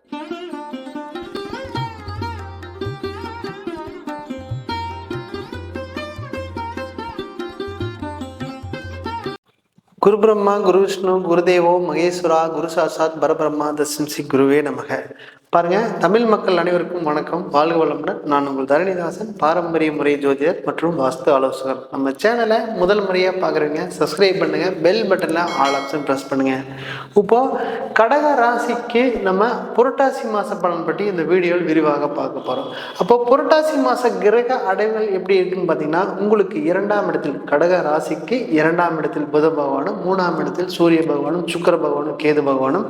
குரு பிரம்மா குரு விஷ்ணு குருதேவோ மகேஸ்வரா குரு சாட்சாத் பரபிரம்மா தஸ்ம் ஸ்ரீ குருவே நமக. பாருங்க, தமிழ் மக்கள் அனைவருக்கும் வணக்கம், வாழ்க வளமுடன். நான் உங்கள் தரணிதாசன், பாரம்பரிய முறை ஜோதிடர் மற்றும் வாஸ்து ஆலோசகர். நம்ம சேனலை முதல் முறையாக பார்க்குறீங்க, சப்ஸ்கிரைப் பண்ணுங்க, பெல் பட்டனில் ஆல் ஆப்ஷன் ப்ரெஸ் பண்ணுங்க. இப்போ கடக ராசிக்கு நம்ம புரட்டாசி மாச பலன் பற்றி இந்த வீடியோவில் விரிவாக பார்க்க போகிறோம். அப்போ புரட்டாசி மாச கிரக அடைவுகள் எப்படி இருக்குன்னு பார்த்தீங்கன்னா, உங்களுக்கு 2ஆம் இடத்தில் கடக ராசிக்கு 2ஆம் இடத்தில் புத பகவானும், 3ஆம் இடத்தில் சூரிய பகவானும், சுக்கிர பகவானும், கேது பகவானும்,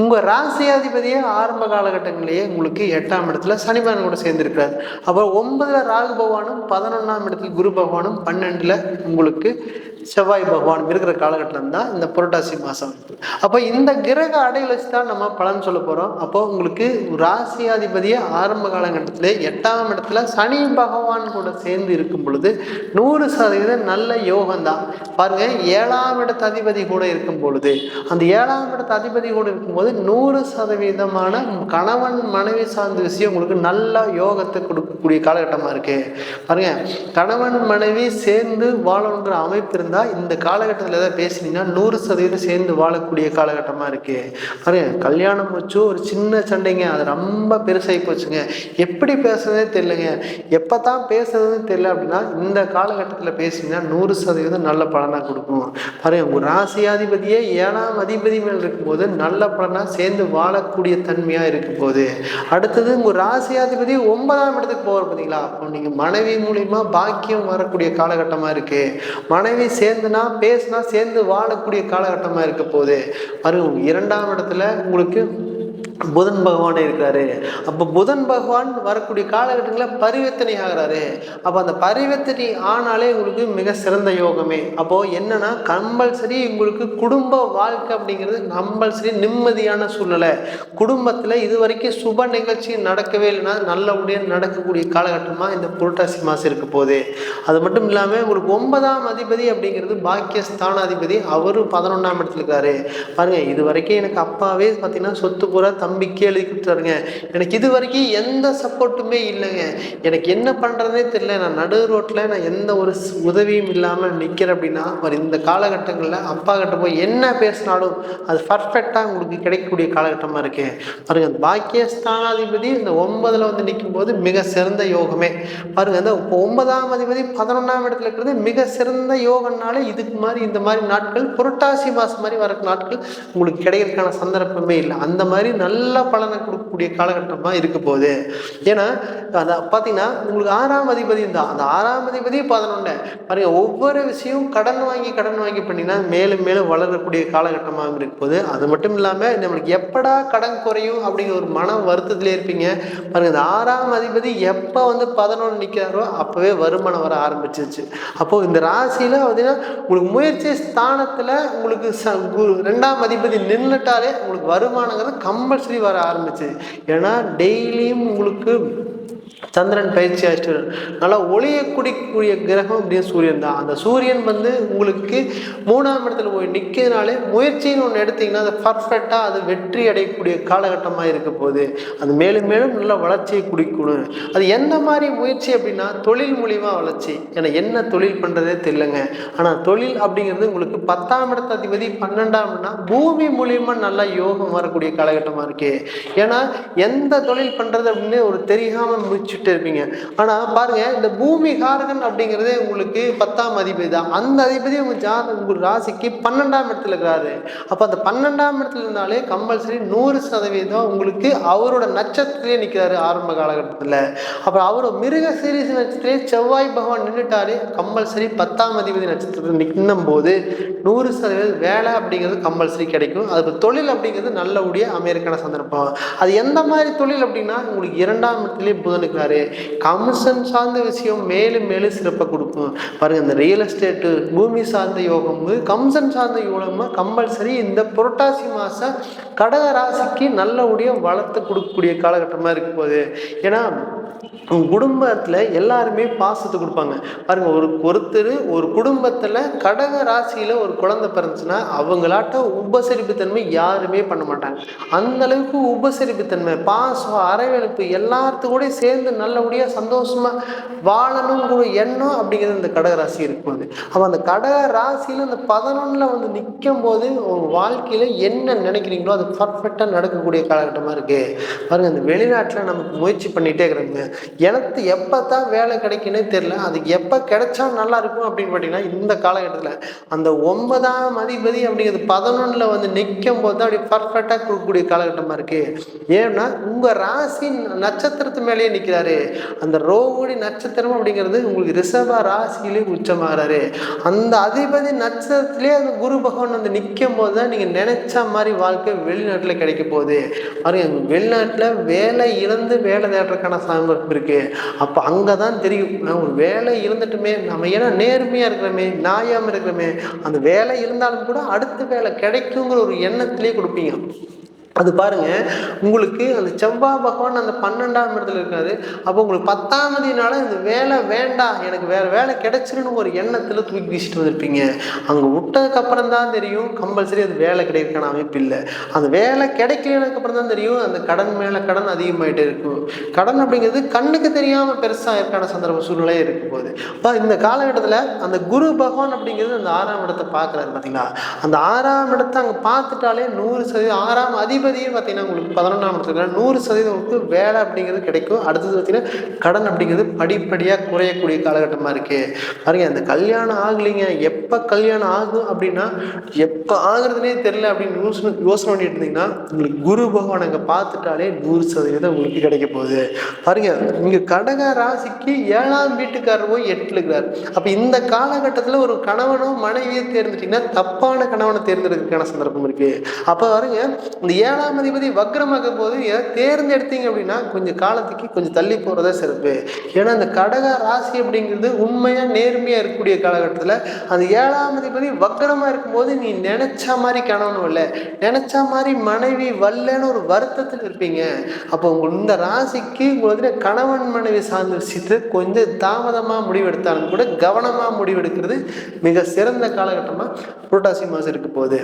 உங்கள் ராசியாதிபதியே ஆரம்ப காலகட்டங்களிலேயே உங்களுக்கு 8ஆம் இடத்துல சனி பகவான் கூட சேர்ந்திருக்கிறார். அப்புறம் 9ல் ராகு பகவானும், 11ஆம் இடத்தில் குரு பகவானும், 12ல் உங்களுக்கு செவ்வாய் பகவான் இருக்கிற காலகட்டம் தான் இந்த புரட்டாசி மாதம். அப்போ இந்த கிரக அடைகளை வச்சு தான் நம்ம பலன் சொல்ல போகிறோம். அப்போ உங்களுக்கு ராசியாதிபதியை ஆரம்ப காலகட்டத்திலே 8ஆம் இடத்துல சனி பகவான் கூட சேர்ந்து இருக்கும் பொழுது 100% நல்ல யோகம் தான். பாருங்க, 7ஆம் இடத்து அதிபதி கூட இருக்கும் பொழுது, அந்த 7ஆம் இடத்து அதிபதி கூட இருக்கும்போது 100% கணவன் மனைவி சார்ந்த விஷயம் உங்களுக்கு நல்ல யோகத்தை கொடுக்கக்கூடிய காலகட்டமாக இருக்கு. பாருங்க, கணவன் மனைவி சேர்ந்து வாழணுங்கிற அமைப்பு இருந்தால் இந்த காலகட்டத்தில் ஏதாவது பேசினீங்கன்னா 100% சேர்ந்து வாழக்கூடிய காலகட்டமாக இருக்கு. பாருங்க, கல்யாணம் வச்சு ஒரு சின்ன சண்டைங்க, அது ரொம்ப பெருசாகி போச்சுங்க, எப்படி பேசுறதே தெரியலங்க, எப்போ தான் பேசுறதுன்னு தெரியல அப்படின்னா இந்த காலகட்டத்தில் பேசினீங்கன்னா 100% நல்ல பலனாக கொடுக்கும். பாருங்க, உங்கள் ராசியாதிபதியே 7ஆம் அதிபதி மேல் இருக்கும்போது நல்ல பலனாக சேர்ந்து வாழக்கூடிய தன்மையாக இருக்கும் போது, அடுத்தது உங்கள் ராசியாதிபதி 9ஆம் இடத்துக்கு போகிற பார்த்தீங்களா, அப்போ நீங்கள் மனைவி மூலிமா பாக்கியம் வரக்கூடிய காலகட்டமாக இருக்கு. மனைவி சேர்ந்துனா பேசினா சேர்ந்து வாழக்கூடிய காலகட்டமாக இருக்க போது. பாருங்க, 2ஆம் இடத்துல உங்களுக்கு புதன் பகவான் இருக்கிறாரு. அப்போ புதன் பகவான் வரக்கூடிய காலகட்டங்களில் பரிவர்த்தனை ஆகிறாரு. அப்போ அந்த பரிவர்த்தனை ஆனாலே உங்களுக்கு மிக சிறந்த யோகமே. அப்போது என்னன்னா, கம்பல்சரி உங்களுக்கு குடும்ப வாழ்க்கை அப்படிங்கிறது கம்பல்சரி நிம்மதியான சூழ்நிலை. குடும்பத்தில் இது வரைக்கும் சுப நிகழ்ச்சி நடக்கவே இல்லைன்னா நல்லபடியாக நடக்கக்கூடிய காலகட்டமாக இந்த புரட்டாசி மாதம் இருக்க போகுது. அது மட்டும் இல்லாமல் உங்களுக்கு 9ஆம் அதிபதி அப்படிங்கிறது பாக்கியஸ்தானாதிபதி, அவரும் 11ஆம் இடத்துல இருக்காரு. பாருங்க, இது வரைக்கும் எனக்கு அப்பாவே பார்த்தீங்கன்னா சொத்து பூரா தம்பிக்கே எழுதி கொடுத்தாருங்க, எனக்கு இது வரைக்கும் எந்த சப்போர்ட்டுமே இல்லைங்க, எனக்கு என்ன பண்ணுறதுனே தெரியல, நான் நடு ரோட்டில் நான் எந்த ஒரு உதவியும் இல்லாமல் நிற்கிறேன் அப்படின்னா, இந்த காலகட்டங்களில் அப்பா கிட்ட போய் என்ன பேசினாலும் அது பர்ஃபெக்டாக உங்களுக்கு கிடைக்கக்கூடிய காலகட்டமாக இருக்கு. பாருங்க, அந்த பாக்கியஸ்தானாதிபதி இந்த 9ல் வந்து நிற்கும் போது மிக சிறந்த யோகமே. பாருங்க, அந்த 9ஆம் அதிபதி 11ஆம் இடத்துல இருக்கிறது மிக சிறந்த யோகம்னாலே இதுக்கு மாதிரி இந்த மாதிரி நாட்கள் புரட்டாசி மாதம் மாதிரி வர நாட்கள் உங்களுக்கு கிடைக்கிறதுக்கான சந்தர்ப்பமே இல்லை. அந்த மாதிரி நல்ல பலனை கொடுக்கக்கூடிய காலகட்டமாக இருக்க போகுது. ஏன்னா அதை பார்த்தீங்கன்னா உங்களுக்கு 6ஆம் அதிபதி தான், அந்த 6ஆம் அதிபதி 11. பாருங்க, ஒவ்வொரு விஷயம் கடன் வாங்கி பண்ணினா மேலும் மேலும் வளரக்கூடிய காலகட்டமாக இருக்க போகுது. அது மட்டும் இல்லாமல் நம்மளுக்கு எப்படா கடன் குறையும் அப்படிங்கிற ஒரு மன வருத்தத்திலே இருப்பீங்க. பாருங்க, இந்த 6ஆம் அதிபதி எப்போ வந்து 11 நிற்கிறாரோ அப்போவே வருமானம் வர ஆரம்பிச்சிருச்சு. அப்போது இந்த ராசியில் பார்த்தீங்கன்னா உங்களுக்கு முயற்சி ஸ்தானத்தில் உங்களுக்கு 2ஆம் அதிபதி நின்றுட்டாலே உங்களுக்கு வருமானங்கிறது கம்பல்சரி வர ஆரம்பிச்சு. ஏன்னா டெய்லியும் உங்களுக்கு சந்திரன் பயிற்சி ஆயிட்டு நல்லா ஒளியை குடிக்கக்கூடிய கிரகம் அப்படின்னு சூரியன் தான். அந்த சூரியன் வந்து உங்களுக்கு 3ஆம் இடத்துல போய் நிற்கிறதுனாலே முயற்சின்னு ஒன்று எடுத்தீங்கன்னா அது பர்ஃபெக்டாக அது வெற்றி அடையக்கூடிய காலகட்டமாக இருக்க போகுது. அது மேலும் மேலும் நல்ல வளர்ச்சியை குடிக்கணும். அது எந்த மாதிரி முயற்சி அப்படின்னா தொழில் மூலியமாக வளர்ச்சி. ஏன்னா என்ன தொழில் பண்ணுறதே தெரியலங்க, ஆனால் தொழில் அப்படிங்கிறது உங்களுக்கு 10ஆம் இடத்து அதிபதி 12ஆம்னா பூமி மூலியமாக நல்லா யோகம் வரக்கூடிய காலகட்டமாக இருக்கு. ஏன்னா எந்த தொழில் பண்ணுறது அப்படின்னு ஒரு தெரியாமல் முடிச்சுட்டு இருப்பீங்க. ஆனா பாருங்க, இந்த பூமி காரகன் அப்படிங்கிறதே உங்களுக்கு 10ஆம் அதிபதி தான். அந்த அதிபதி உங்க ராசிக்கு 12ஆம் இடத்துல இருக்கிறாரு. அப்ப அந்த 12ஆம் இடத்துல இருந்தாலே கம்பல்சரி 100% உங்களுக்கு அவரோட நட்சத்திரத்திலே நிற்கிறாரு ஆரம்ப காலகட்டத்தில். அப்புறம் அவர் மிருக சீரிஸ் நட்சத்திரத்திலே செவ்வாய் பகவான் நின்றுட்டாலே கம்பல்சரி 10ஆம் அதிபதி நட்சத்திரத்தில் நிற்கும் போது 100% வேலை அப்படிங்கிறது கம்பல்சரி கிடைக்கும். அது தொழில் அப்படிங்கிறது நல்லபடியாக அமையறக்கான சந்தர்ப்பம். அது எந்த மாதிரி தொழில் அப்படின்னா உங்களுக்கு 2ஆம் இடத்திலே புதன் உட்காந்துக்கிறாரு. கமிஷன் சார்ந்த விஷயம் மேலும் மேலும் சிறப்பாக கொடுக்கும். பாருங்க, இந்த ரியல் எஸ்டேட்டு, பூமி சார்ந்த யோகம், கமிஷன் சார்ந்த யோகமா கம்பல்சரி இந்த புரட்டாசி மாதம் கடக ராசிக்கு நல்லபடிய வளர்த்து கொடுக்கக்கூடிய காலகட்டமாக இருக்க போகுது. ஏன்னா குடும்பத்தில் எல்லாருமே பாசத்தை கொடுப்பாங்க. பாருங்க, ஒருத்தர் ஒரு குடும்பத்தில் கடக ராசியில் ஒரு குழந்தை பிறந்துச்சுன்னா அவங்களாட்ட உபசரிப்பு தன்மை யாருமே பண்ண மாட்டாங்க. அந்த அளவுக்கு உபசரிப்பு தன்மை, பாசம், அரவணைப்பு எல்லாத்துக்கூட சேர்ந்து நல்லபடியாக சந்தோஷமாக வாழணுங்கிற எண்ணம் அப்படிங்கிறது இந்த கடக ராசி இருக்கும்போது, அப்போ அந்த கடக ராசியில் அந்த 11 வந்து நிற்கும் போது உங்கள் வாழ்க்கையில் என்ன நினைக்கிறீங்களோ அது பர்ஃபெக்டாக நடக்கக்கூடிய காலகட்டமாக இருக்குது. பாருங்கள், அந்த வெளிநாட்டில் நமக்கு முயற்சி பண்ணிகிட்டே இருக்கிறாங்க. எனக்கு எப்போ தான் வேலை கிடைக்குன்னே தெரியல, அதுக்கு எப்போ கிடைச்சா நல்லா இருக்கும் அப்படின்னு பார்த்தீங்கன்னா இந்த காலகட்டத்தில் அந்த 9ஆம் அதிபதி அப்படிங்கிறது 11 வந்து நிற்கும் போது தான் அப்படி பர்ஃபெக்டாக கொடுக்கக்கூடிய காலகட்டமாக இருக்குது. ஏன்னா உங்கள் ராசி நட்சத்திரத்து மேலேயே நிற்கிறாரு. அந்த ரோகிணி நட்சத்திரம் அப்படிங்கிறது உங்களுக்கு ரிஷப ராசியிலே உச்சமாகறாரு. அந்த அதிபதி நட்சத்திரத்திலே அந்த குரு பகவான் வந்து நிற்கும் போது தான் நீங்கள் நினைச்ச மாதிரி வாழ்க்கை வெளிநாட்டில் கிடைக்க போகுது. பாருங்க, வெளிநாட்டில் வேலை இழந்து வேலை தேடுறதுக்கான சாமர்த்தியம் இருக்கு. அப்போ அங்கே தான் தெரியும் ஒரு வேலை இருந்துட்டுமே நம்ம ஏன்னா நேர்மையாக இருக்கிறோமே, நியாயமாக இருக்கிறோமே, அந்த வேலை இருந்தாலும் கூட அடுத்த வேலை கிடைக்குங்கிற ஒரு எண்ணத்திலே கொடுப்பீங்க. அது பாருங்க, உங்களுக்கு அந்த செவ்வாய் பகவான் அந்த 12ஆம் இடத்துல இருக்காரு. அப்போ உங்களுக்கு 10ஆம் தேதினால இந்த வேலை வேண்டாம், எனக்கு வேற வேலை கிடைச்சிருன்னு ஒரு எண்ணத்தில் தூக்கி வீசிட்டு வந்திருப்பீங்க. அங்கே விட்டதுக்கு அப்புறம் தான் தெரியும் கம்பல்சரி அது வேலை கிடைக்கிறதுக்கான அமைப்பு இல்லை. அந்த வேலை கிடைக்கலனக்கு அப்புறம் தான் தெரியும் அந்த கடன் மேலே கடன் அதிகமாயிட்டே இருக்கும். கடன் அப்படிங்கிறது கண்ணுக்கு தெரியாமல் பெருசாக இருக்கான சந்தர்ப்ப சூழ்நிலையே இருக்கும் போது இப்போ இந்த காலகட்டத்தில் அந்த குரு பகவான் அப்படிங்கிறது அந்த 6ஆம் இடத்தை பார்க்குறாரு. பார்த்தீங்களா, அந்த 6ஆம் இடத்தை அங்கே பார்த்துட்டாலே 100% 6ஆம் அதிபதியும் பார்த்தீங்கன்னா உங்களுக்கு 11ஆம் இடத்துல 100% உங்களுக்கு வேலை அப்படிங்கிறது கிடைக்கும். அடுத்தது பார்த்தீங்கன்னா கடன் அப்படிங்கிறது படிப்படியாக குறையக்கூடிய காலகட்டமாக இருக்குது. பாருங்க, அந்த கல்யாணம் ஆகலைங்க, எப்போ கல்யாணம் ஆகும் அப்படின்னா எப்போ ஆகுறதுனே தெரியல அப்படின்னு யோசனை பண்ணிட்டு இருந்தீங்கன்னா உங்களுக்கு குரு பகவான் அங்கே பார்த்துட்டாலே 100% உங்களுக்கு கிடைக்க போகுது. பாருங்க, இங்கே கடக ராசிக்கு 7ஆம் வீட்டுக்காரர் போய் 8 இருக்கிறார். அப்போ இந்த காலகட்டத்தில் ஒரு கணவனோ மனைவியை தேர்ந்தெடுத்தீங்கன்னா தப்பான கணவனை தேர்ந்தெடுக்கிறதுக்கான சந்தர்ப்பம் இருக்குது. அப்போ பாருங்க, இந்த 7ஆம் அதிபதி வக்ரமாக போது தேர்ந்தெடுத்தீங்க அப்படின்னா கொஞ்சம் காலத்துக்கு கொஞ்சம் தள்ளி போகிறதா சிறப்பு. ஏன்னா இந்த கடக ராசி அப்படிங்கிறது உண்மையாக நேர்மையாக இருக்கக்கூடிய காலகட்டத்தில் அந்த 7ஆம் அதிபதி வக்ரமாக இருக்கும்போது நீ நினைச்ச மாதிரி கணவனும் இல்லை, நினைச்ச மாதிரி மனைவி வரலன்னு ஒரு வருத்தத்தில் இருப்பீங்க. அப்போ இந்த ராசிக்கு உங்களுக்கு கணவன் மனைவி சார்ந்த விஷயத்தை கொஞ்சம் தாமதமாக முடிவெடுத்தாலும் கூட கவனமாக முடிவெடுக்கிறது மிக சிறந்த காலகட்டமாக புரட்டாசி மாதம் இருக்க போகுது.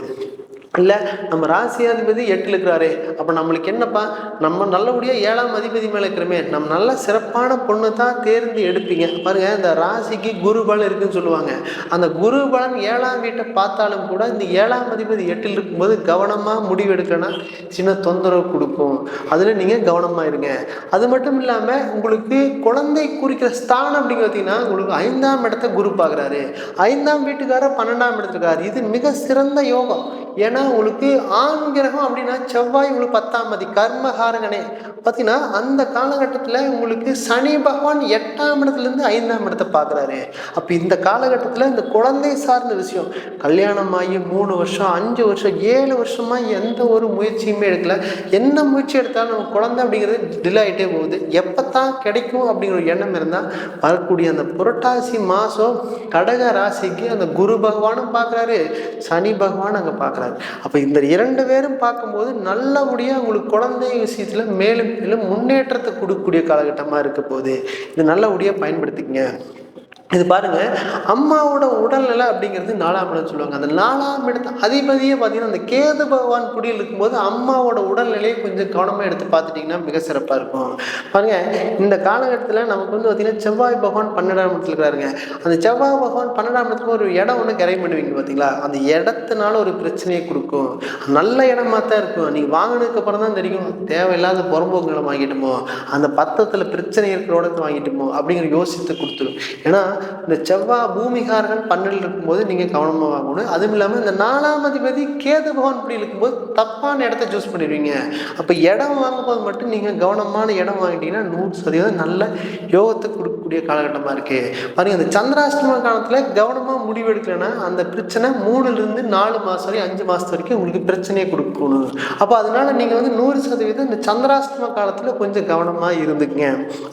இல்லை நம்ம ராசியாதிபதி 8 இருக்கிறாரே, அப்போ நம்மளுக்கு என்னப்பா, நம்ம நல்லபடியாக 7ஆம் அதிபதி மேலே இருக்கிறோமே, நம்ம நல்ல சிறப்பான பொண்ணு தான் தேர்ந்து எடுப்பீங்க. பாருங்கள், இந்த ராசிக்கு குரு பலன் இருக்குன்னு சொல்லுவாங்க. அந்த குரு பலன் 7ஆம் வீட்டை பார்த்தாலும் கூட இந்த 7ஆம் அதிபதி 8 இருக்கும்போது கவனமாக முடிவெடுக்கணும்னா சின்ன தொந்தரவு கொடுக்கும். அதில் நீங்கள் கவனமாக இருங்க. அது மட்டும் இல்லாமல் உங்களுக்கு குழந்தை குறிக்கிற ஸ்தானம் அப்படின்னு பார்த்தீங்கன்னா உங்களுக்கு 5ஆம் இடத்தை குரு பார்க்குறாரு. 5ஆம் வீட்டுக்காரர் 12ஆம் இடத்துக்காரு. இது மிக சிறந்த யோகம். ஏன்னா உங்களுக்கு ஆண் கிரகம் அப்படின்னா செவ்வாய் உங்களுக்கு 10ஆம் அதிபதி கர்மகாரகனே. பார்த்தீங்கன்னா அந்த காலகட்டத்தில் உங்களுக்கு சனி பகவான் 8ஆம் இடத்துலேருந்து 5ஆம் இடத்தை பார்க்குறாரு. அப்போ இந்த காலகட்டத்தில் இந்த குழந்தை சார்ந்த விஷயம், கல்யாணம் ஆகி 3 வருஷம் 5 வருஷம் 7 வருஷமாக எந்த ஒரு முயற்சியுமே எடுக்கல, என்ன முயற்சி எடுத்தாலும் நம்ம குழந்தை அப்படிங்கிறது டிலே ஆகிட்டே போகுது. எப்போ தான் கிடைக்கும் அப்படிங்கிற ஒரு எண்ணம் இருந்தால் வரக்கூடிய அந்த புரட்டாசி மாதம் கடக ராசிக்கு அந்த குரு பகவானும் பார்க்குறாரு, சனி பகவான் அங்கே பார்க்குறாரு. அப்போ இந்த 2 பேரும் பார்க்கும்போது நல்லபடியாக உங்களுக்கு குழந்தை விஷயத்தில் மேலும் மேலும் முன்னேற்றத்தை கொடுக்கக்கூடிய காலகட்டமாக இருக்க போகுது. இது நல்லபடியாக பயன்படுத்திக்கங்க. இது பாருங்க, அம்மாவோட உடல்நிலை அப்படிங்கிறது 4ஆம் இடம் சொல்லுவாங்க. அந்த 4ஆம் இடத்து அதிபதியே பார்த்தீங்கன்னா அந்த கேது பகவான் குடியில் இருக்கும்போது அம்மாவோட உடல்நிலையை கொஞ்சம் கவனமாக எடுத்து பார்த்துட்டிங்கன்னா மிக சிறப்பாக இருக்கும். பாருங்க, இந்த காலகட்டத்தில் நமக்கு வந்து பார்த்தீங்கன்னா செவ்வாய் பகவான் 12ஆம் இடத்துல இருக்கிறாருங்க. அந்த செவ்வாய் பகவான் 12ஆம் இடத்துல ஒரு இடம் ஒன்று கிரை பண்ணுவீங்க பார்த்தீங்களா, அந்த இடத்தினால ஒரு பிரச்சனையை கொடுக்கும். நல்ல இடமா தான் இருக்கும், நீங்கள் வாங்கினதுக்கு அப்புறம் தான் தெரியும் தேவையில்லாத புறம்போக்கு நிலம் வாங்கிட்டோமோ, அந்த பத்திரத்தில் பிரச்சனை இருக்கிற இடத்தை வாங்கிட்டோமோ அப்படிங்கிற யோசித்து கொடுத்துரும். ஏன்னா இந்த செவ்வாய் பூமிகாரர்கள் 12 இருக்கும்போது நீங்கள் கவனமாக வாங்கணும். அதுவும் இல்லாமல் இந்த 4ஆம் அதிபதி கேது பகவான் இப்படி இருக்கும்போது தப்பான இடத்த சூஸ் பண்ணிடுவீங்க. அப்போ இடம் வாங்கும்போது மட்டும் நீங்கள் கவனமான இடம் வாங்கிட்டீங்கன்னா 100% நல்ல யோகத்தை கொடுக்கக்கூடிய காலகட்டமாக இருக்குது. பாருங்கள், இந்த சந்திராஷ்டம காலத்தில் கவனமாக முடிவு எடுக்கலைன்னா அந்த பிரச்சனை 3லிருந்து 4 மாதம் வரை 5 மாதம் வரைக்கும் உங்களுக்கு பிரச்சனையை கொடுக்கணும். அப்போ அதனால நீங்கள் வந்து 100% இந்த சந்திராஷ்டம காலத்தில் கொஞ்சம் கவனமாக இருந்துக்குங்க.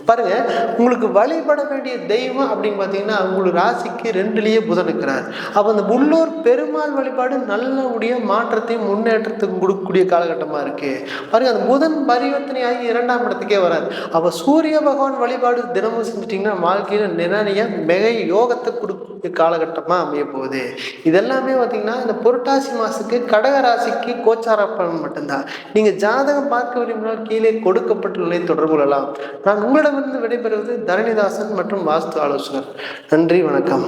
பாருங்க, உங்களுக்கு வழிபட வேண்டிய தெய்வம் அப்படின்னு பார்த்தீங்கன்னா உங்களுக்கு ராசிக்கு 2லேயே புதன் இருக்கிறார். அப்போ அந்த உள்ளூர் பெருமாள் வழிபாடு நல்லபடிய மாற்றத்தையும் முன்னேற்றத்துக்கும் கொடுக்கக்கூடிய காலகட்டமாக இருக்கு. பாருங்க, அந்த புதன் பரிவர்த்தனையாகி 2ஆம் இடத்துக்கே வராது. அப்போ சூரிய பகவான் வழிபாடு தினமும் செஞ்சுட்டிங்கன்னா வாழ்க்கையில் நிறைய மிக யோகத்தை கொடுக்கக்கூடிய காலகட்டமாக அமைய போகுது. இதெல்லாமே பார்த்தீங்கன்னா இந்த புரட்டாசி மாதத்துக்கு கடக ராசிக்கு கோச்சார பலன் மட்டும்தான். நீங்கள் ஜாதகம் பார்க்க விரும்பினால் கீழே கொடுக்கப்பட்டுள்ளதை தொடர்பு கொள்ளலாம். நான் உங்களிடமிருந்து விடைபெறுவது தரணிதாசன் மற்றும் வாஸ்து ஆலோசகர். நன்றி, வணக்கம்.